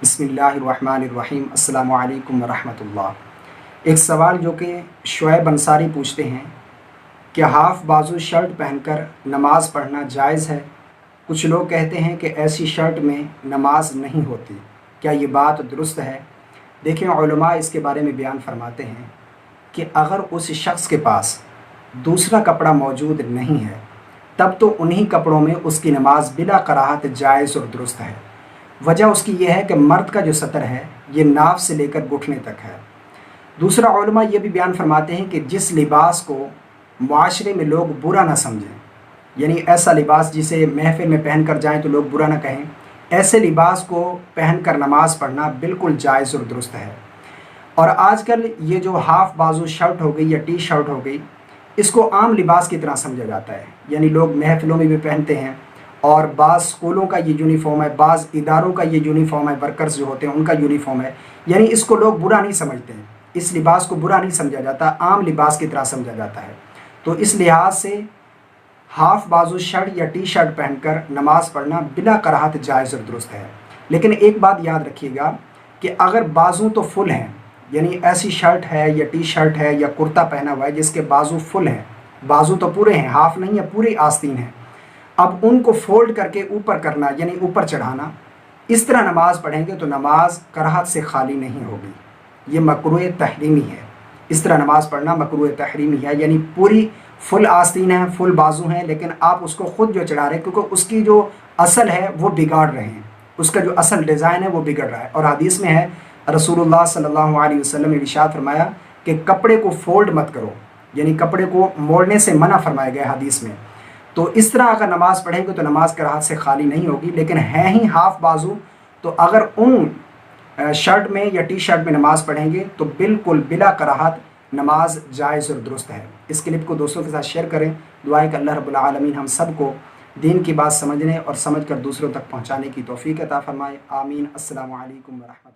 बिस्मिल्लाहिर्रहमानिर्रहीम। अस्सलामु अलैकुम वरहमतुल्लाह। एक सवाल जो कि शुएब अंसारी पूछते हैं कि हाफ़ बाजू शर्ट पहनकर नमाज़ पढ़ना जायज़ है। कुछ लोग कहते हैं कि ऐसी शर्ट में नमाज नहीं होती, क्या ये बात दुरुस्त है? देखें, उलमा इसके बारे में बयान फरमाते हैं कि अगर उस शख्स के पास दूसरा कपड़ा मौजूद नहीं है तब तो उन्हीं कपड़ों में उसकी नमाज बिला कराहत जायज़ और दुरुस्त है। वजह उसकी यह है कि मर्द का जो सतर है ये नाफ से लेकर घुटने तक है। दूसरा, उलमा ये भी बयान फरमाते हैं कि जिस लिबास को मुआशरे में लोग बुरा ना समझें, यानी ऐसा लिबास जिसे महफिल में पहन कर जाएँ तो लोग बुरा ना कहें, ऐसे लिबास को पहन कर नमाज़ पढ़ना बिल्कुल जायज़ और दुरुस्त है। और आजकल ये जो हाफ़ बाजू शर्ट हो गई या टी शर्ट हो गई, इसको आम लिबास की तरह समझा जाता है, यानी लोग महफिलों में भी पहनते हैं और बाज़ स्कूलों का ये यूनिफॉर्म है, बाज़ इदारों का ये यूनिफॉर्म है, वर्कर्स जो होते हैं उनका यूनिफॉर्म है, यानी इसको लोग बुरा नहीं समझते हैं। इस लिबास को बुरा नहीं समझा जाता, आम लिबास की तरह समझा जाता है। तो इस लिहाज से हाफ़ बाजू शर्ट या टी शर्ट पहनकर नमाज़ पढ़ना बिला कराहत जायज़ और दुरुस्त है। लेकिन एक बात याद रखिएगा कि अगर बाजू तो फुल हैं, यानी ऐसी शर्ट है या टी शर्ट है या कुर्ता पहना हुआ है जिसके बाजू फुल हैं, बाजू तो पूरे हैं, हाफ नहीं है, पूरी आस्तीन है, अब उनको फोल्ड करके ऊपर करना यानी ऊपर चढ़ाना, इस तरह नमाज पढ़ेंगे तो नमाज कराहत से खाली नहीं होगी, ये मकरूह तहरीमी है। इस तरह नमाज पढ़ना मकरूह तहरीमी है, यानी पूरी फुल आस्तीन है, फुल बाजू हैं, लेकिन आप उसको ख़ुद जो चढ़ा रहे हैं क्योंकि उसकी जो असल है वो बिगाड़ रहे हैं, उसका जो असल डिज़ाइन है वो बिगड़ रहा है। और हदीस में है, रसूलुल्लाह सल्लल्लाहु अलैहि वसल्लम ने इरशाद फरमाया कि कपड़े को फोल्ड मत करो, यानी कपड़े को मोड़ने से मना फरमाया गया हदीस में। तो इस तरह अगर नमाज़ पढ़ेंगे तो नमाज कराहत से खाली नहीं होगी। लेकिन है ही हाफ़ बाजू, तो अगर उन शर्ट में या टी शर्ट में नमाज़ पढ़ेंगे तो बिल्कुल बिला कराहत नमाज जायज़ और दुरुस्त है। इस क्लिप को दोस्तों के साथ शेयर करें। दुआ है कि अल्लाह रब्बुल आलमीन हम सब को दीन की बात समझने और समझ कर दूसरों तक पहुँचाने की तौफ़ीक़ अता फ़रमाए। आमीन। अस्सलामु अलैकुम व रहमतुल्लाह।